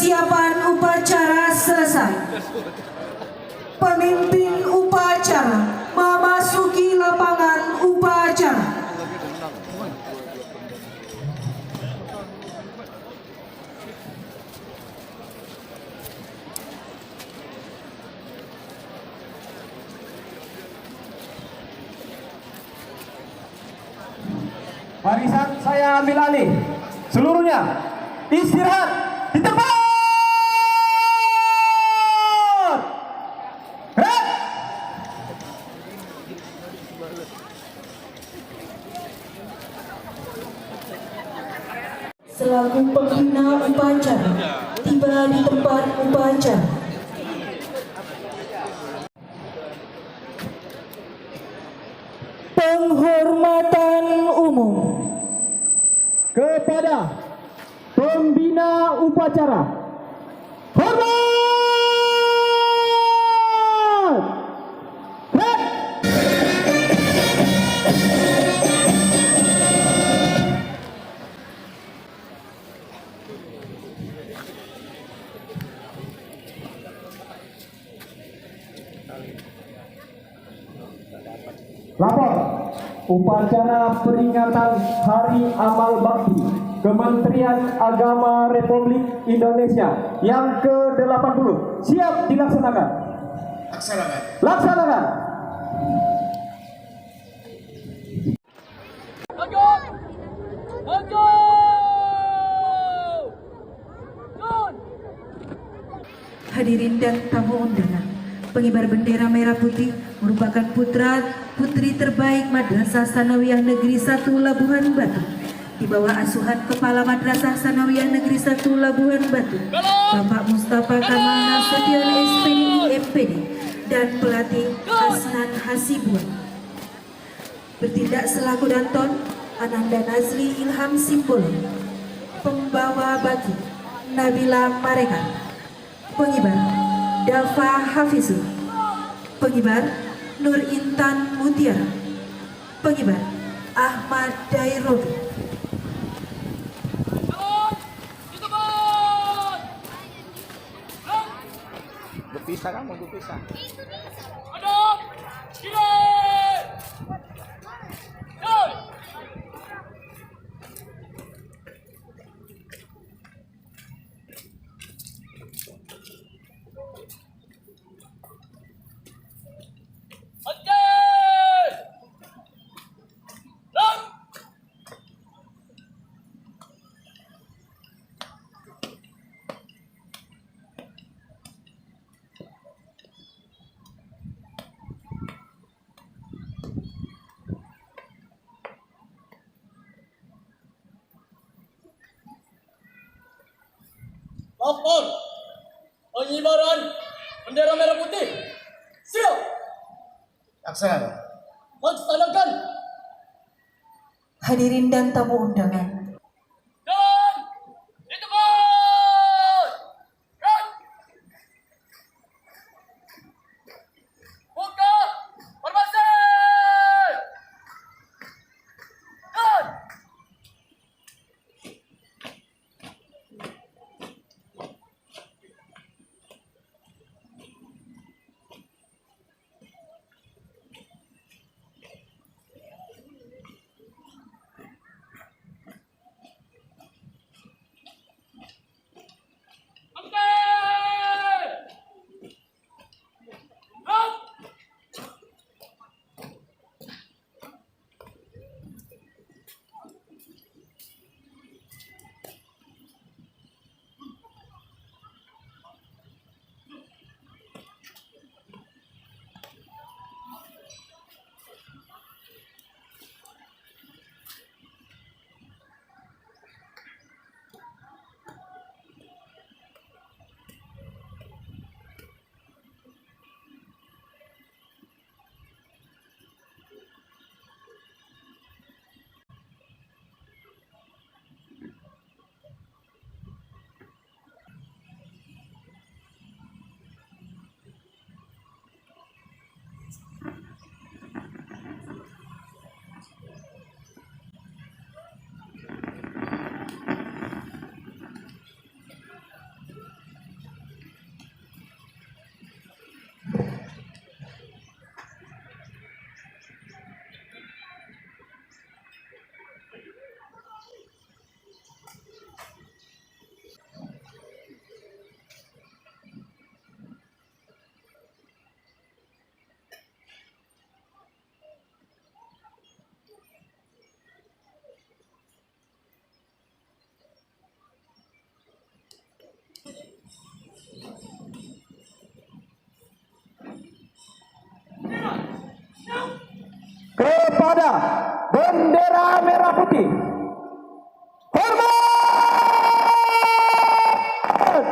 Persiapan upacara selesai. Pemimpin upacara memasuki lapangan upacara. Barisan saya ambil alih. Seluruhnya istirahat di tempat. Selaku pembina upacara tiba di tempat upacara. Penghormatan umum Kepada pembina upacara. Hormat! Lapor upacara peringatan Hari Amal Bakti Kementerian Agama Republik Indonesia yang ke-80 siap dilaksanakan. Laksanakan. Laksanakan. Hadirin dan tamu undangan, pengibar bendera merah putih merupakan putra putri terbaik Madrasah Tsanawiyah Negeri 1 Labuhan Batu di bawah asuhan Kepala Madrasah Tsanawiyah Negeri 1 Labuhan Batu Bapak Mustafa Kamal Nasution SPDI MPD dan pelatih Hasnan Hasibuan. Bertindak selaku Danton Ananda Nazli Ilham Simbolo, pembawa baki Nabila Marekan, pengibar Dafa Hafizul, pengibar Nur Intan Mutiara, pengibar Ahmad Dairobi. Berpisah kan, mau berpisah. Lapor pengibaran bendera merah putih. Siap. Laksanakan. Laksanakan. Hadirin dan tamu undangan, Dan di tempat. Dan buka formasi. Dan kepada bendera merah putih. Hormat! Dan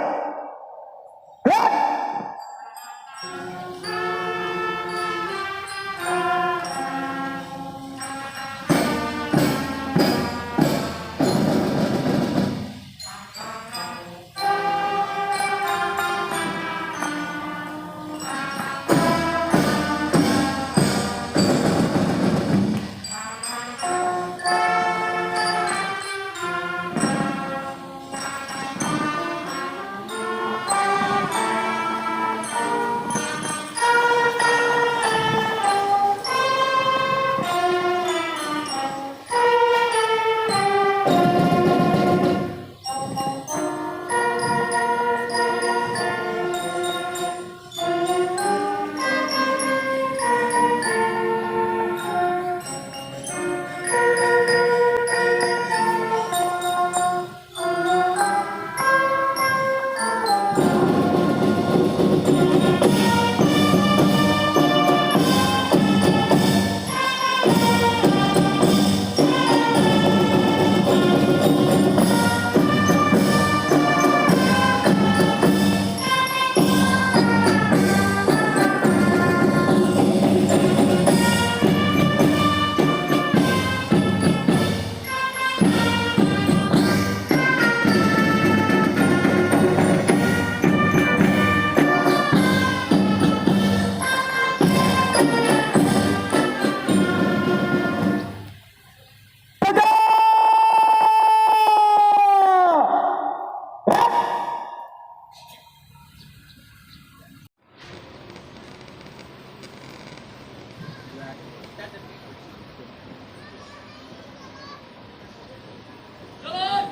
Jalan!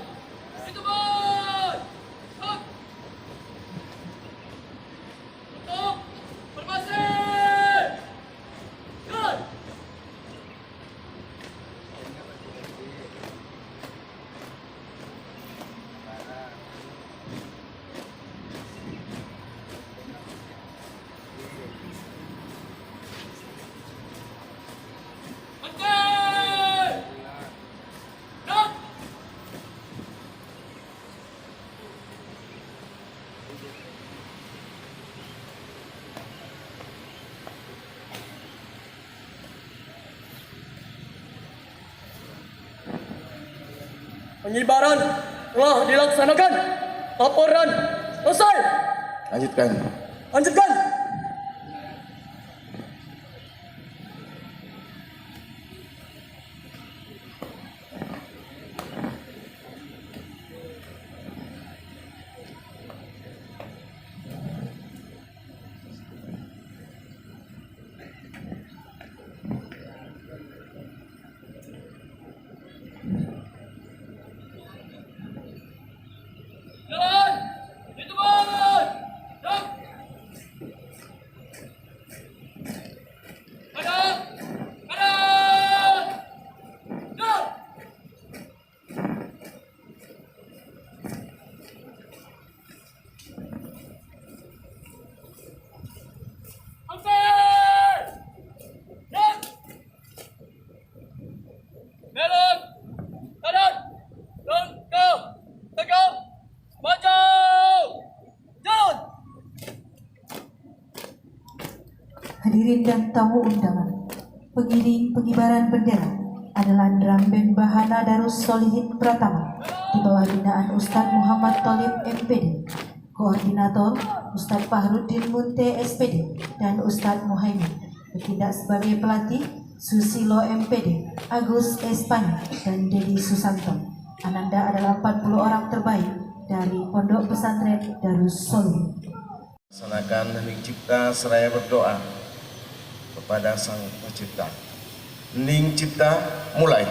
Ditebak! Stop! Untuk formasi! Jalan! Mati! Gerak! Pengibaran telah dilaksanakan. Laporan selesai. Lanjutkan. Lanjutkan. Jalan! Ditebak! Gerak! Kanan! Kanan! Gerak! Hampir! Gerak! Belok! Kanan! Langkah! Tegak! Maju! Jalan! Hadirin dan tamu undangan, pengiring pengibaran bendera adalah drum band Bahana Darus Solihin Pratama di bawah binaan Ustadz Muhammad Thalib MPD, Koordinator Ustadz Fahruddin Munte SPD dan Ustadz Muhaimin, bertindak sebagai pelatih Susilo MPD, Agus Espanya dan Dedi Susanto. Ananda adalah 40 orang terbaik dari Pondok Pesantren Darus Solihin. Laksanakan hening cipta seraya berdoa kepada Sang Pencipta. Hening cipta mulai.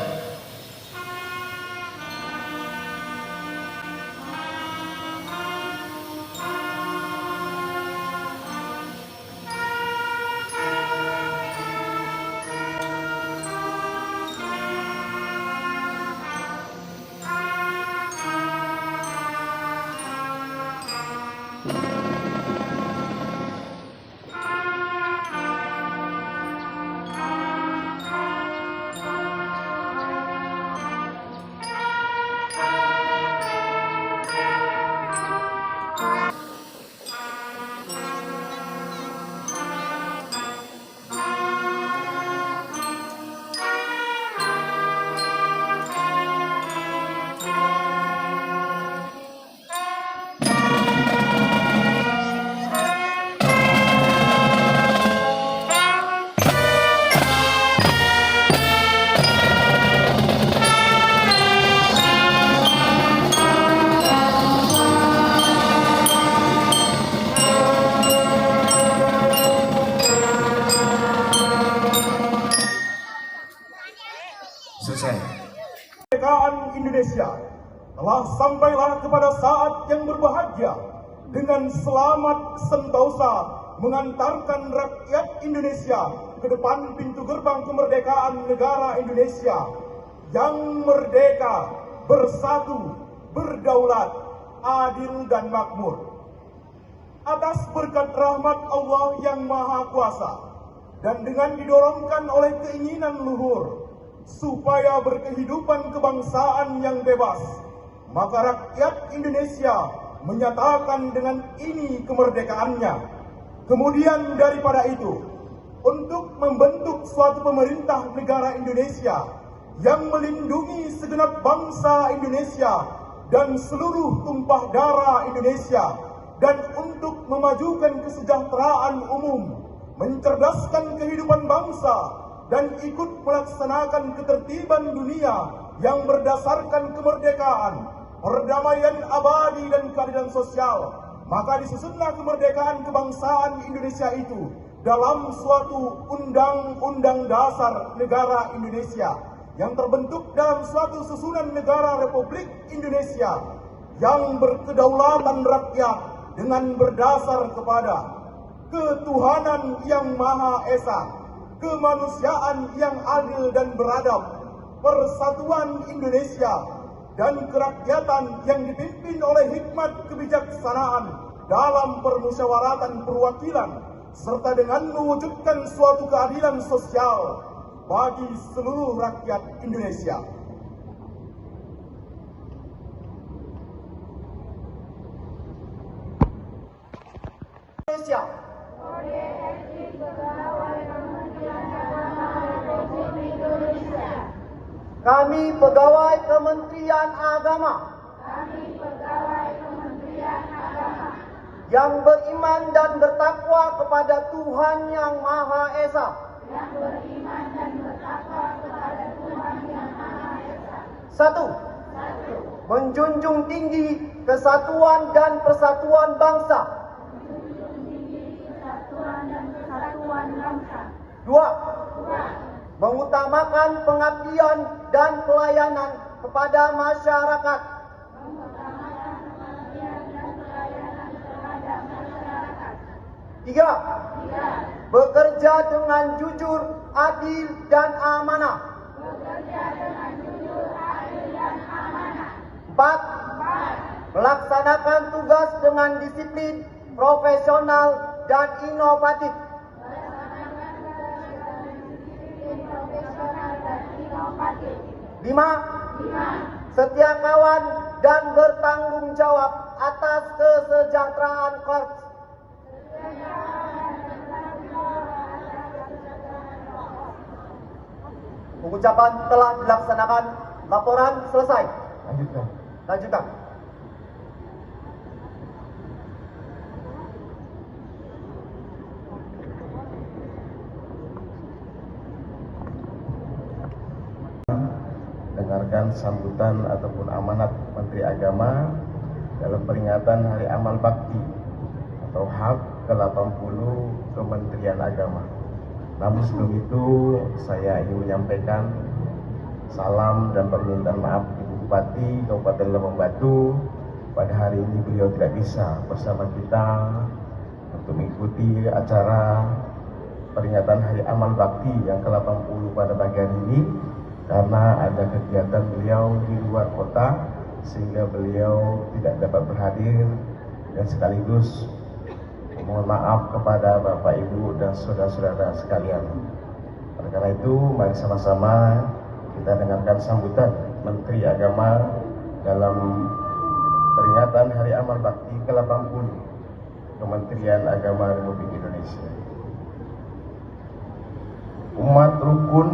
telah sampailah kepada saat yang berbahagia dengan selamat sentosa mengantarkan rakyat Indonesia ke depan pintu gerbang kemerdekaan negara Indonesia yang merdeka, bersatu, berdaulat, adil dan makmur. Atas berkat rahmat Allah yang Maha Kuasa dan dengan didorongkan oleh keinginan luhur supaya berkehidupan kebangsaan yang bebas, maka rakyat Indonesia menyatakan dengan ini kemerdekaannya. Kemudian daripada itu, untuk membentuk suatu pemerintah negara Indonesia yang melindungi segenap bangsa Indonesia dan seluruh tumpah darah Indonesia, dan untuk memajukan kesejahteraan umum, mencerdaskan kehidupan bangsa, dan ikut melaksanakan ketertiban dunia yang berdasarkan kemerdekaan, perdamaian abadi dan keadilan sosial, maka disusunlah kemerdekaan kebangsaan Indonesia itu dalam suatu undang-undang dasar negara Indonesia yang terbentuk dalam suatu susunan negara Republik Indonesia yang berkedaulatan rakyat dengan berdasar kepada ketuhanan yang Maha Esa, kemanusiaan yang adil dan beradab, persatuan Indonesia, dan kerakyatan yang dipimpin oleh hikmat kebijaksanaan dalam permusyawaratan perwakilan, serta dengan mewujudkan suatu keadilan sosial bagi seluruh rakyat Indonesia. Kami pegawai Kementerian Agama yang beriman dan bertakwa kepada Tuhan Yang Maha Esa. Satu, menjunjung tinggi kesatuan dan persatuan bangsa. Dua, mengutamakan pengabdian dan pelayanan kepada masyarakat. Tiga, bekerja dengan jujur, adil, dan amanah. Empat, melaksanakan tugas dengan disiplin, profesional, dan inovatif. Lima, setia kawan dan bertanggung jawab atas kesejahteraan korps. Pengucapan telah dilaksanakan. Laporan selesai. Lanjutkan. Dengarkan sambutan ataupun amanat Menteri Agama dalam peringatan Hari Amal Bakti atau HAB ke-80 Kementerian Agama. Namun sebelum itu saya ingin menyampaikan salam dan permintaan maaf Ibu Bupati Kabupaten Lebong Batu. Pada hari ini beliau tidak bisa bersama kita untuk mengikuti acara peringatan Hari Amal Bakti yang ke-80 pada pagi hari ini karena ada kegiatan beliau di luar kota sehingga beliau tidak dapat berhadir, dan sekaligus mohon maaf kepada Bapak Ibu dan saudara-saudara sekalian. Oleh karena itu mari sama-sama kita dengarkan sambutan Menteri Agama dalam peringatan Hari Amal Bakti ke-80 Kementerian Agama Republik Indonesia. Umat rukun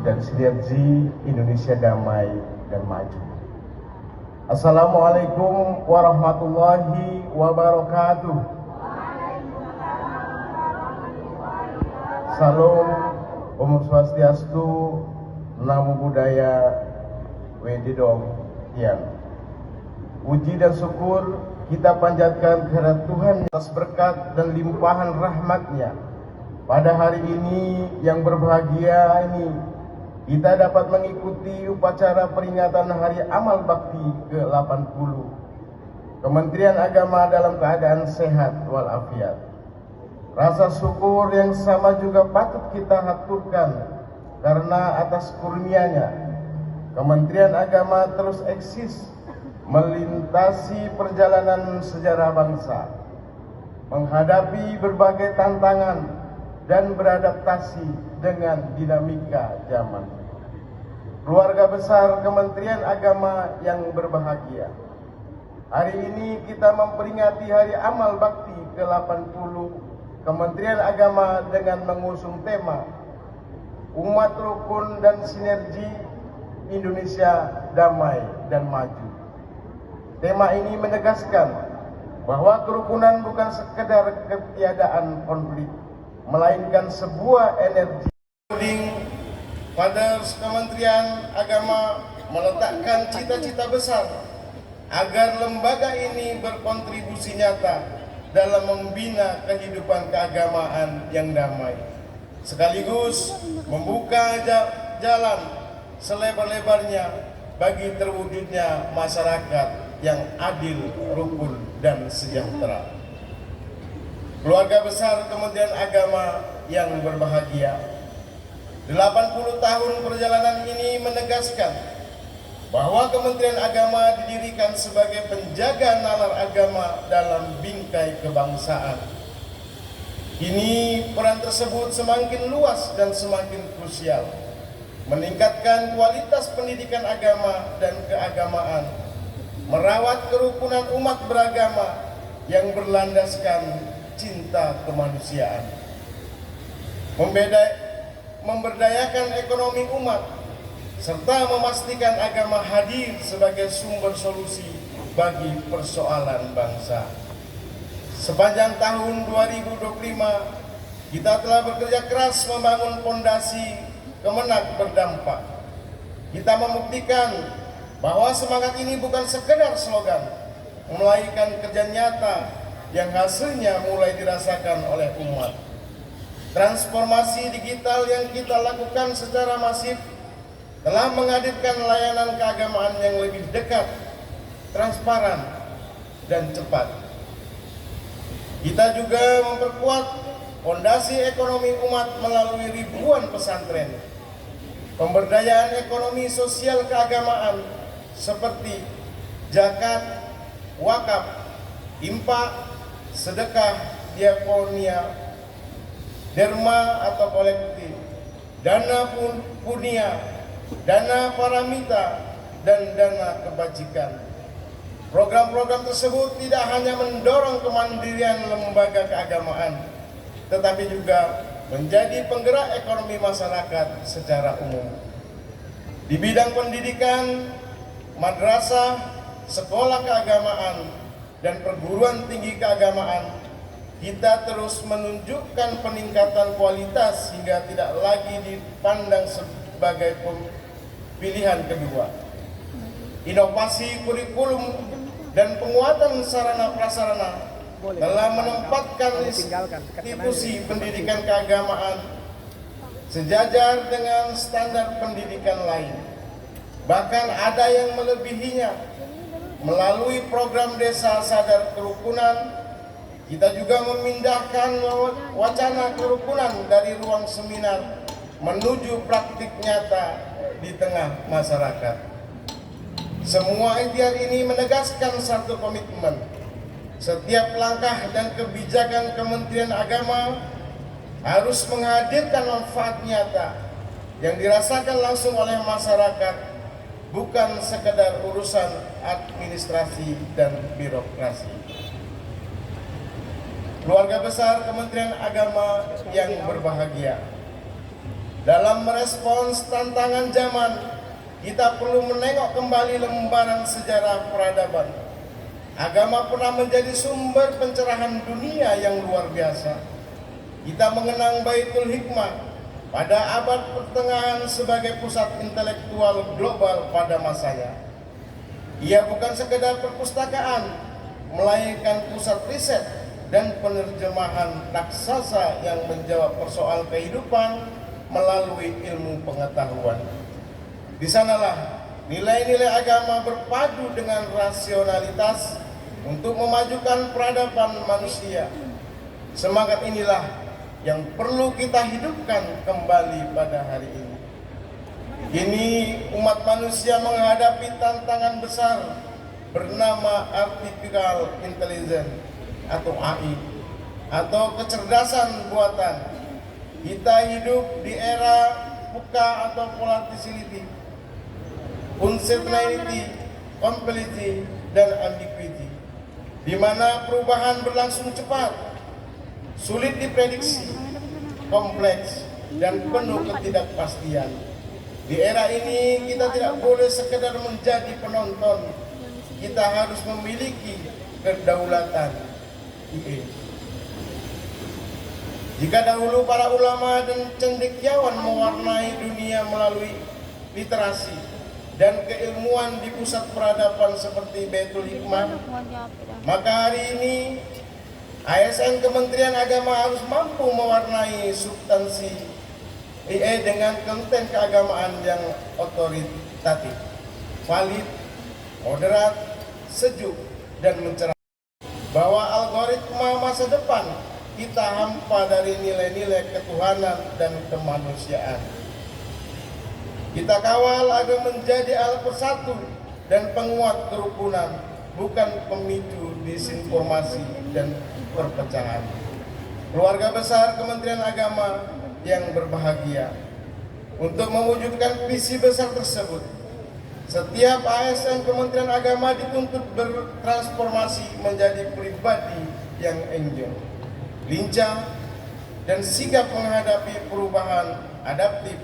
dan sinergi Indonesia damai dan maju. Assalamualaikum warahmatullahi wabarakatuh. Salam, Om Swastiastu, Namo Buddhaya, Wedidong Tian. Puji dan syukur kita panjatkan kehadirat Tuhan atas berkat dan limpahan rahmat-Nya pada hari ini yang berbahagia ini, kita dapat mengikuti upacara peringatan Hari Amal Bakti ke-80 Kementerian Agama dalam keadaan sehat walafiat. Rasa syukur yang sama juga patut kita haturkan karena atas kurnianya Kementerian Agama terus eksis melintasi perjalanan sejarah bangsa, menghadapi berbagai tantangan dan beradaptasi dengan dinamika zaman. Keluarga besar Kementerian Agama yang berbahagia, hari ini kita memperingati Hari Amal Bakti ke-80 Kementerian Agama dengan mengusung tema Umat Rukun dan Sinergi Indonesia Damai dan Maju. Tema ini menegaskan bahwa kerukunan bukan sekedar ketiadaan konflik, melainkan sebuah energi. Pada Kementerian Agama meletakkan cita-cita besar agar lembaga ini berkontribusi nyata dalam membina kehidupan keagamaan yang damai, sekaligus membuka jalan selebar-lebarnya bagi terwujudnya masyarakat yang adil, rukun, dan sejahtera. Keluarga besar Kementerian Agama yang berbahagia, 80 tahun perjalanan ini menegaskan bahwa Kementerian Agama didirikan sebagai penjaga nalar agama dalam bingkai kebangsaan. Kini peran tersebut semakin luas dan semakin krusial, meningkatkan kualitas pendidikan agama dan keagamaan, merawat kerukunan umat beragama yang berlandaskan cinta kemanusiaan, memberdayakan ekonomi umat, serta memastikan agama hadir sebagai sumber solusi bagi persoalan bangsa. Sepanjang tahun 2025, kita telah bekerja keras membangun fondasi Kemenak berdampak. Kita membuktikan bahwa semangat ini bukan sekedar slogan, melainkan kerja nyata yang hasilnya mulai dirasakan oleh umat. Transformasi digital yang kita lakukan secara masif telah menghadirkan layanan keagamaan yang lebih dekat, transparan, dan cepat. Kita juga memperkuat fondasi ekonomi umat melalui ribuan pesantren, pemberdayaan ekonomi sosial keagamaan seperti zakat, wakaf, infak, sedekah, diakonia, derma atau kolektif, dana punia, dana paramita, dan dana kebajikan. Program-program tersebut tidak hanya mendorong kemandirian lembaga keagamaan, tetapi juga menjadi penggerak ekonomi masyarakat secara umum. Di bidang pendidikan, madrasah, sekolah keagamaan, dan perguruan tinggi keagamaan, kita terus menunjukkan peningkatan kualitas hingga tidak lagi dipandang sebagai pilihan kedua. Inovasi kurikulum dan penguatan sarana prasarana telah menempatkan institusi pendidikan keagamaan sejajar dengan standar pendidikan lain. Bahkan ada yang melebihinya. Melalui program Desa Sadar Kerukunan, kita juga memindahkan wacana kerukunan dari ruang seminar menuju praktik nyata di tengah masyarakat. Semua ikhtiar ini menegaskan satu komitmen. Setiap langkah dan kebijakan Kementerian Agama harus menghadirkan manfaat nyata yang dirasakan langsung oleh masyarakat, bukan sekedar urusan administrasi dan birokrasi. Keluarga besar Kementerian Agama yang berbahagia, dalam merespons tantangan zaman, kita perlu menengok kembali lembaran sejarah peradaban. Agama pernah menjadi sumber pencerahan dunia yang luar biasa. Kita mengenang Baitul Hikmah pada abad pertengahan sebagai pusat intelektual global pada masanya. Ia bukan sekedar perpustakaan, melainkan pusat riset dan penerjemahan raksasa yang menjawab persoalan kehidupan, melalui ilmu pengetahuan. Di sanalah nilai-nilai agama berpadu dengan rasionalitas untuk memajukan peradaban manusia. Semangat inilah yang perlu kita hidupkan kembali pada hari ini. Kini umat manusia menghadapi tantangan besar bernama Artificial Intelligence atau AI atau kecerdasan buatan. Kita hidup di era VUCA atau volatility, uncertainty, complexity, dan ambiguity, di mana perubahan berlangsung cepat, sulit diprediksi, kompleks, dan penuh ketidakpastian. Di era ini kita tidak boleh sekedar menjadi penonton, kita harus memiliki kedaulatan. Jika dahulu para ulama dan cendekiawan mewarnai dunia melalui literasi dan keilmuan di pusat peradaban seperti Baitul Hikmah, maka hari ini ASN Kementerian Agama harus mampu mewarnai substansi AI dengan konten keagamaan yang otoritatif, valid, moderat, sejuk, dan mencerahkan. Bahwa algoritma masa depan kita hampa dari nilai-nilai ketuhanan dan kemanusiaan. Kita kawal agar menjadi alat persatu dan penguat kerukunan, bukan pemicu disinformasi dan perpecahan. Keluarga besar Kementerian Agama yang berbahagia, untuk mewujudkan visi besar tersebut, setiap ASN Kementerian Agama dituntut bertransformasi menjadi pribadi yang enjoy, lincah, dan sigap menghadapi perubahan adaptif,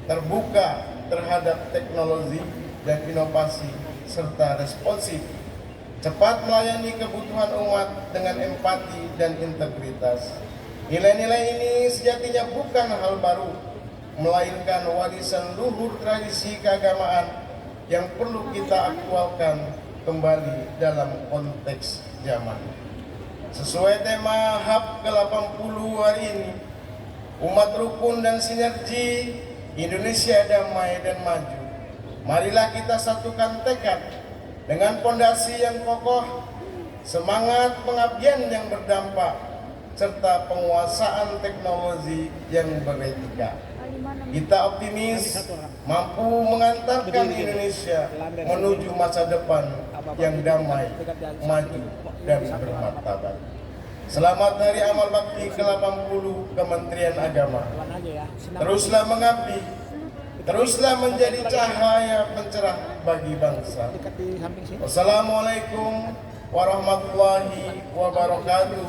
terbuka terhadap teknologi dan inovasi, serta responsif, cepat melayani kebutuhan umat dengan empati dan integritas. Nilai-nilai ini sejatinya bukan hal baru, melainkan warisan luhur tradisi keagamaan yang perlu kita aktualkan kembali dalam konteks zaman. Sesuai tema HAB ke-80 hari ini, umat rukun dan sinergi, Indonesia damai dan maju. Marilah kita satukan tekad dengan fondasi yang kokoh, semangat pengabdian yang berdampak, serta penguasaan teknologi yang beretika. Kita optimis mampu mengantarkan Indonesia menuju masa depan yang damai, maju, dan bermartabat. Selamat Hari Amal Bakti ke-80 Kementerian Agama. Teruslah mengabdi, teruslah menjadi cahaya pencerah bagi bangsa. Wassalamualaikum warahmatullahi wabarakatuh.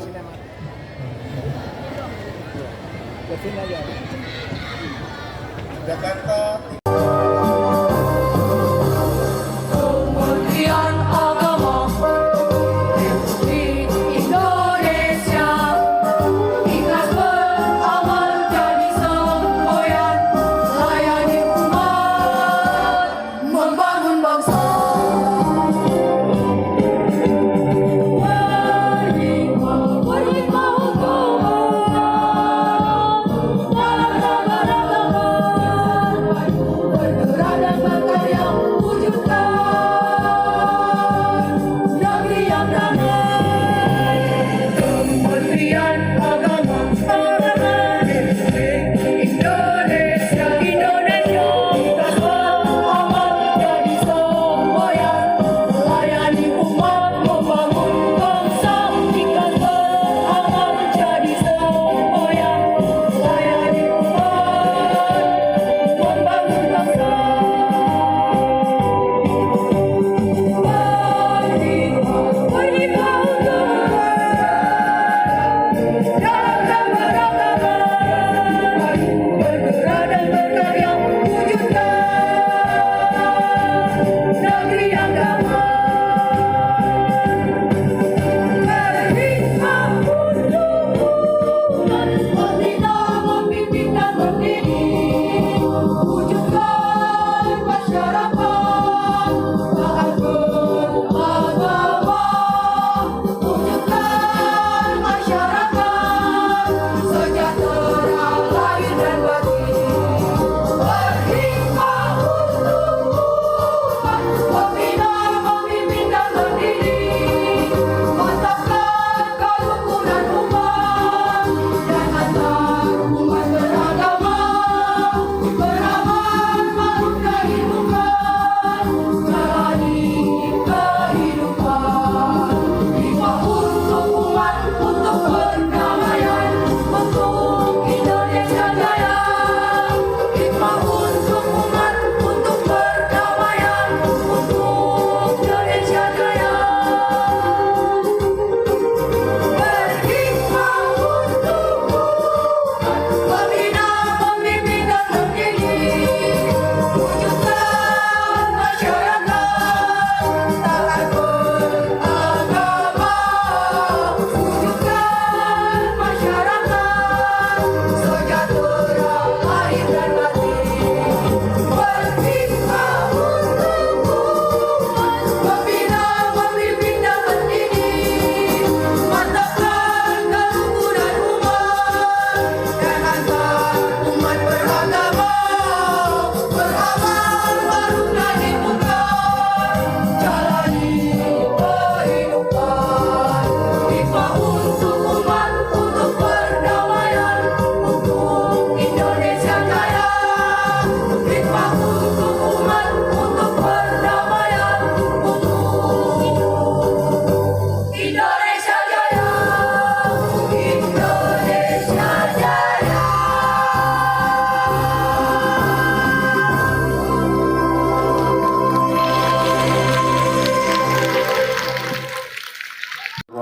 Jakarta. Kementerian Agama Republik Indonesia ikhlas beramal jadi semboyan, melayani umat, membangun bangsa. Berhikmah hukum dalam rangka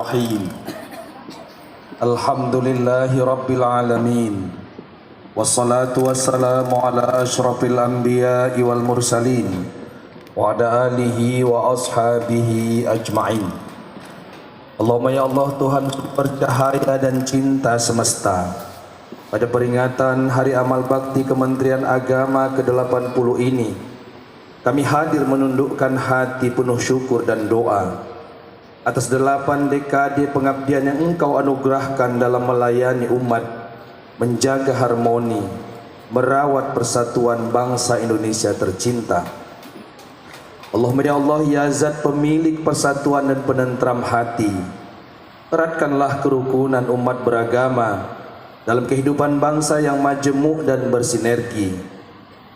Bismillahirrahmanirrahim. Alhamdulillahi Rabbil Alamin. Wassalatu wassalamu ala ashrafil anbiya'i wal mursalin wa ala alihi wa ashabihi ajma'in. Allahumma ya Allah, Tuhan bercahaya dan cinta semesta, pada peringatan Hari Amal Bakti Kementerian Agama ke-80 ini, kami hadir menundukkan hati penuh syukur dan doa atas 8 dekade pengabdian yang Engkau anugerahkan dalam melayani umat, menjaga harmoni, merawat persatuan bangsa Indonesia tercinta. Allahumma ya Allah, ya Zat pemilik persatuan dan penentram hati, eratkanlah kerukunan umat beragama dalam kehidupan bangsa yang majemuk dan bersinergi.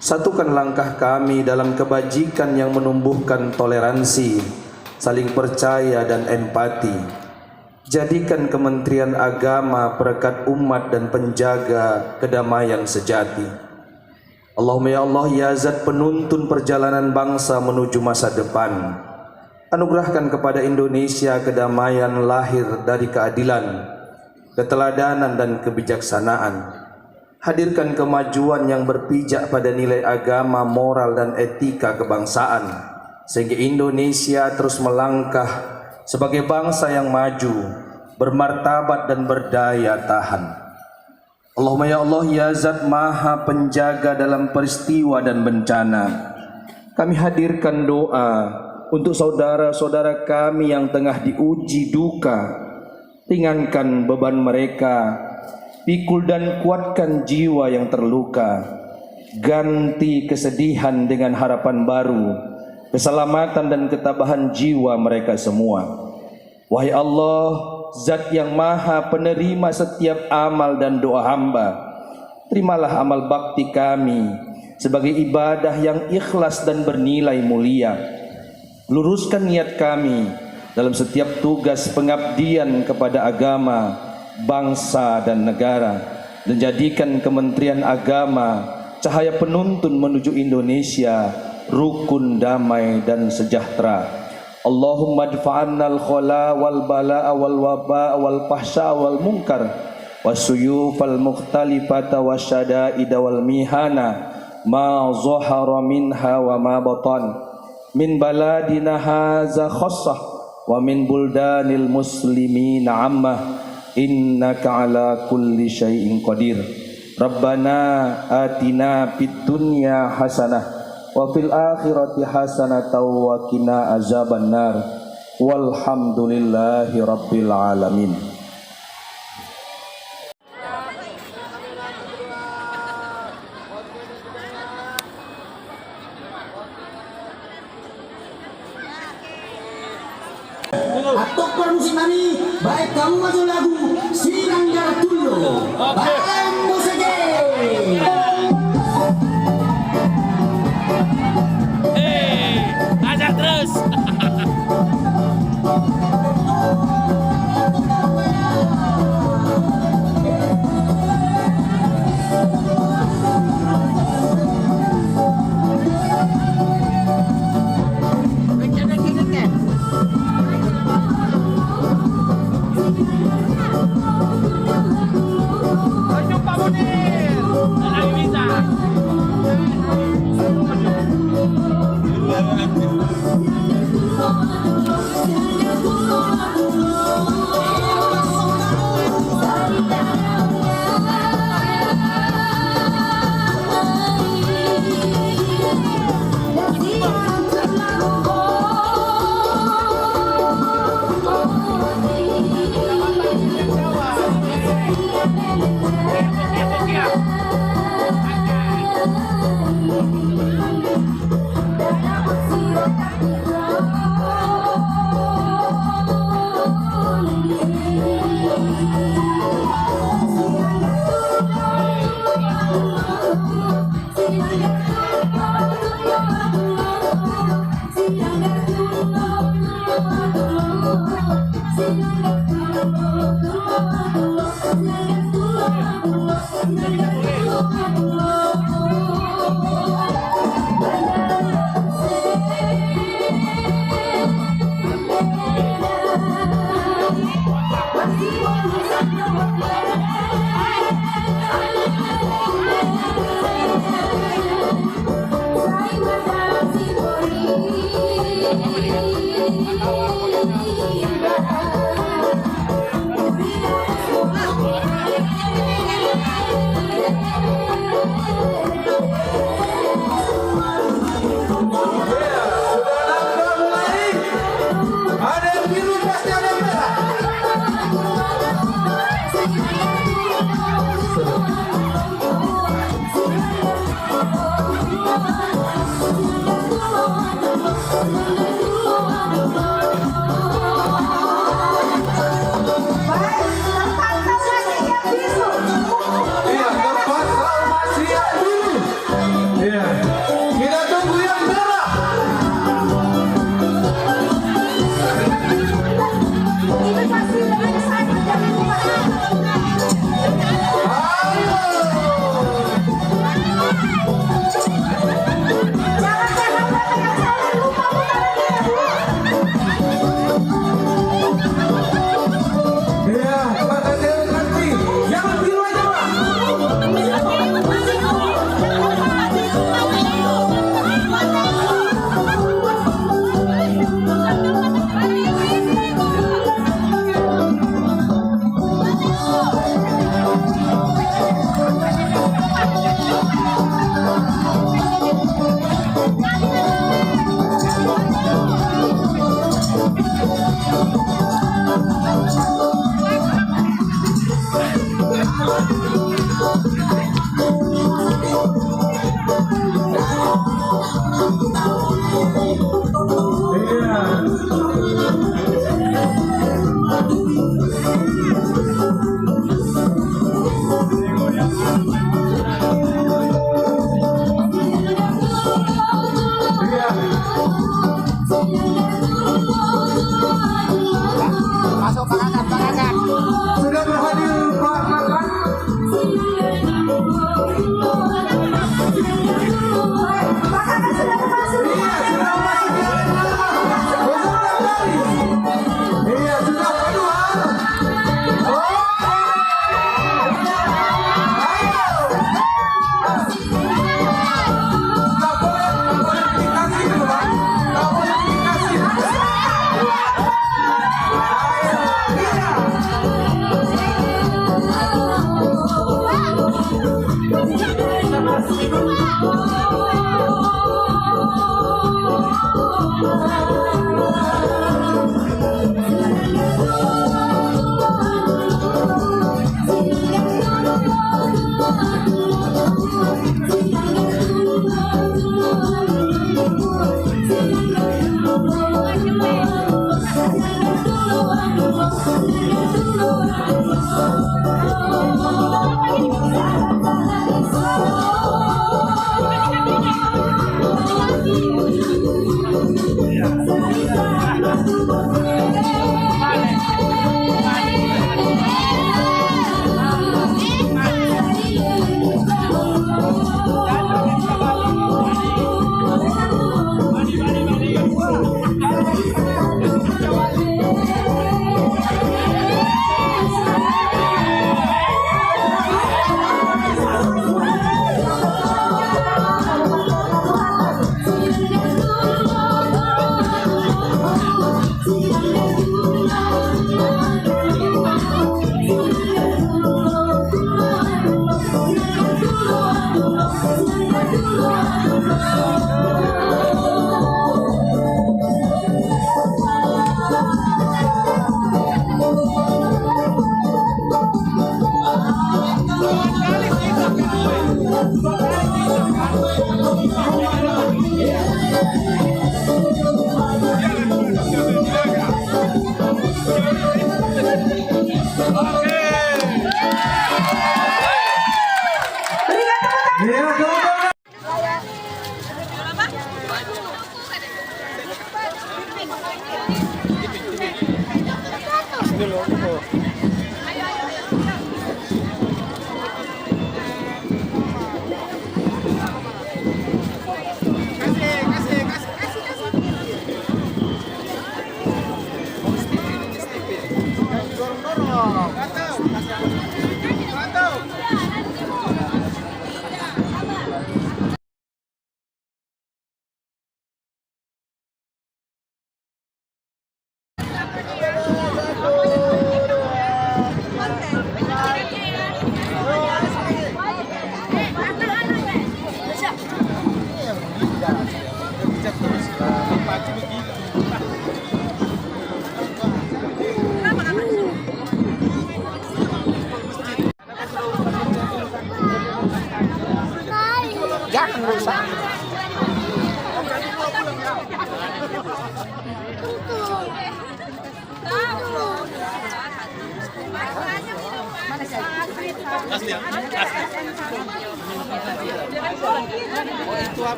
Satukan langkah kami dalam kebajikan yang menumbuhkan toleransi, saling percaya dan empati. Jadikan Kementerian Agama perekat umat dan penjaga kedamaian sejati. Allahumma ya Allah, ya Zat penuntun perjalanan bangsa menuju masa depan, anugerahkan kepada Indonesia kedamaian lahir dari keadilan, keteladanan dan kebijaksanaan. Hadirkan kemajuan yang berpijak pada nilai agama, moral dan etika kebangsaan, sehingga Indonesia terus melangkah sebagai bangsa yang maju, bermartabat dan berdaya tahan. Allahumma ya Allah, ya Zat Maha Penjaga dalam peristiwa dan bencana, kami hadirkan doa untuk saudara-saudara kami yang tengah diuji duka. Ringankan beban mereka, pikul dan kuatkan jiwa yang terluka. Ganti kesedihan dengan harapan baru, keselamatan dan ketabahan jiwa mereka semua. Wahai Allah, Zat yang Maha Penerima setiap amal dan doa hamba, terimalah amal bakti kami sebagai ibadah yang ikhlas dan bernilai mulia. Luruskan niat kami dalam setiap tugas pengabdian kepada agama, bangsa dan negara, dan jadikan Kementerian Agama cahaya penuntun menuju Indonesia rukun, damai dan sejahtera. Allahumma adfa'annal khala wal bala'a wal waba'a wal fahsya wal munkar wasuyufal mukhtalifata wasyada'ida wal mihana ma zahara minha wa ma batan min baladina haza khassah wa min buldanil muslimin ammah innaka ala kulli syai'in qadir. Rabbana atina fid dunya hasanah wa fil akhirati hasanatan wa qina azabannar. Walhamdulillahi rabbil alamin. Atok produksi kami, baik kamu maju lagu Sinanggar Tulo. Bambu saja. Ajak terus. Jumpa Munir. Lagi bisa.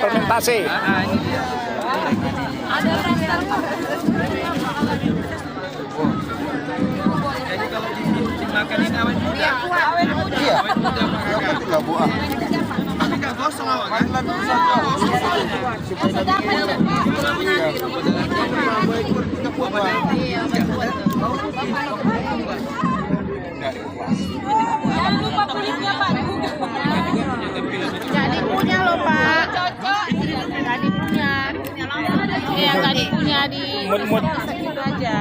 Fermentasi. Jadi kalau dimakan ini awet muda. Awet muda. Iya. Awet muda Pak Kakak. Tiga buah. Tapi nggak gosong awak kan? Jangan lupa kulitnya Pak. Jadi punya loh Pak. Cocok. Tadi punya. Yang tadi punya di. Mut-mut. Gitu aja.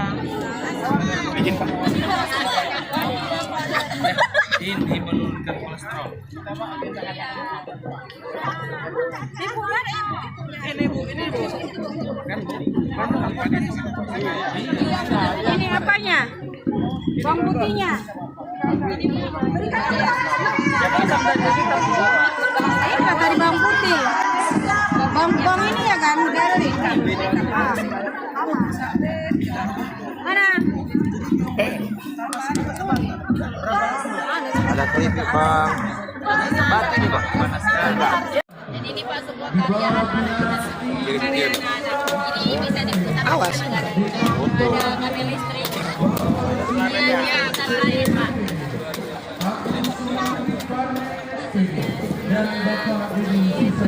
Izin Pak. Ini menurunkan kolesterol. Ini apanya? Bawang putihnya. Ini tadi bawang putih. Bawang ini ya kan, garlic. Mana? Ada keripik bang. Batu nih bang. Jadi ini Pak sebuah karya anak-anak. Karya anak-anak. Ini bisa diputar. Awas. Ada kabel listrik. Iya, karena lain Pak.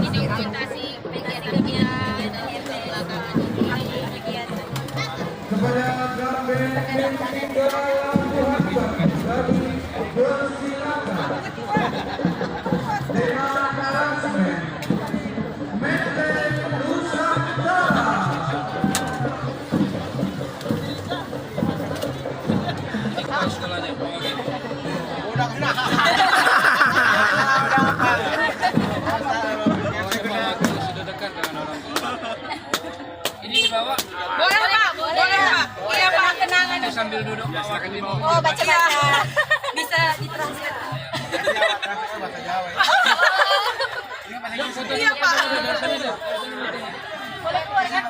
Ini orientasi bagian dan belakang ini bagian. Ini dibawa. Boleh Pak, boleh Pak. Iya Pak, kenangan. Sambil duduk bawakan di bawah. Oh, baca-baca. Bisa ditranslate. Iya Pak. Boleh keluar kan?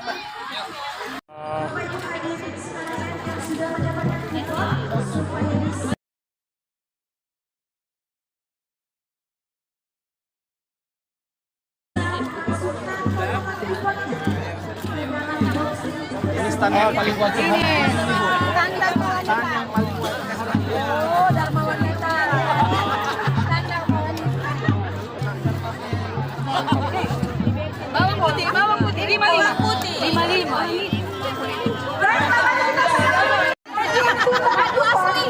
Ini stand yang paling kuat. Tanda wanita. Oh, Dharma wanita. Tanda wanita. Bawang putih, 55 putih. 55. Madu asli.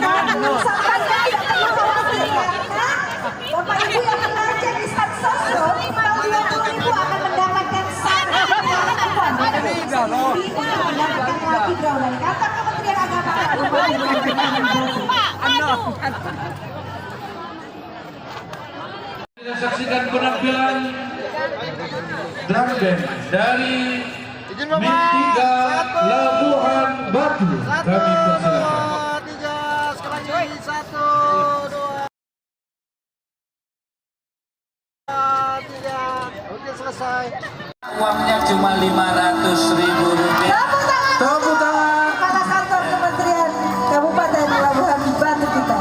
Bapak Ibu yang mengajar di Sansoso, tahun 2000 akan mendapatkan satu dari kantor Kementerian Agama. Kita saksikan penampilan drum band dari Mentiga Labuhan Batu. Kami persilakan. 3, sekali lagi 1, 2, 3. Oke, selesai. Uangnya cuma 500.000 rupiah. Tepuk tangan pada kantor Kementerian Kabupaten Labuhan Batu kita.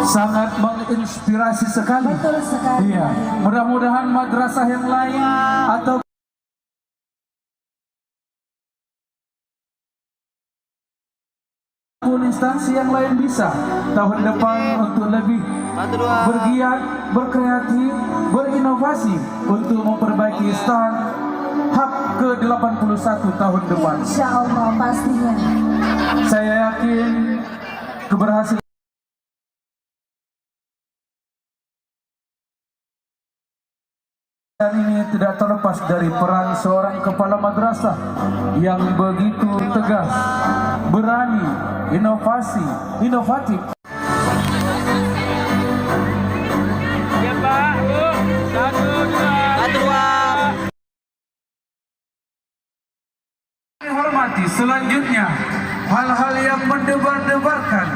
Sangat menginspirasi sekali. Betul sekali. Iya, mudah-mudahan madrasah yang lain atau instansi yang lain bisa tahun depan untuk lebih bergiat, berkreatif, berinovasi untuk memperbaiki stand HAP ke-81 tahun depan. Insya Allah pastinya. Saya yakin keberhasilan ini tidak terlepas dari peran seorang kepala madrasah yang begitu tegas, berani, inovatif. Ya Pak, Bu. 1, 2. Hormati selanjutnya hal-hal yang mendebar-debarkan,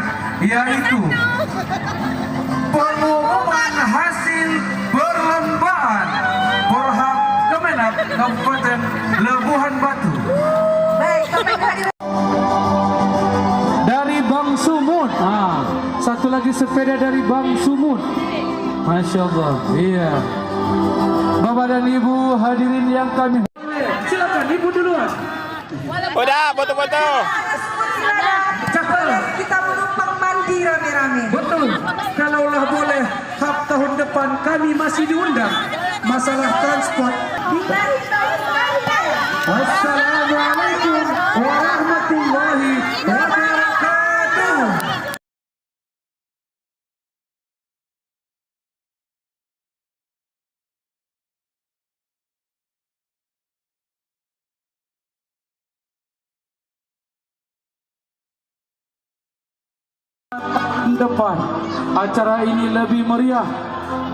yaitu pengumuman hasil perlombaan berhak bersepeda dari Bang Sumut. Masya Allah. Iya. Bapak dan Ibu hadirin yang kami silakan Ibu duluan. Udah, foto-foto. Cakep. Kita menumpang mandi rame-rame. Betul. Kalaulah boleh, hak tahun depan kami masih diundang. Masalah transport. Wassalamualaikum warahmatullahi wabarakatuh. Depan acara ini lebih meriah,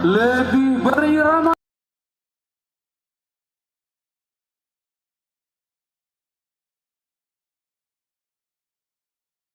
lebih berirama.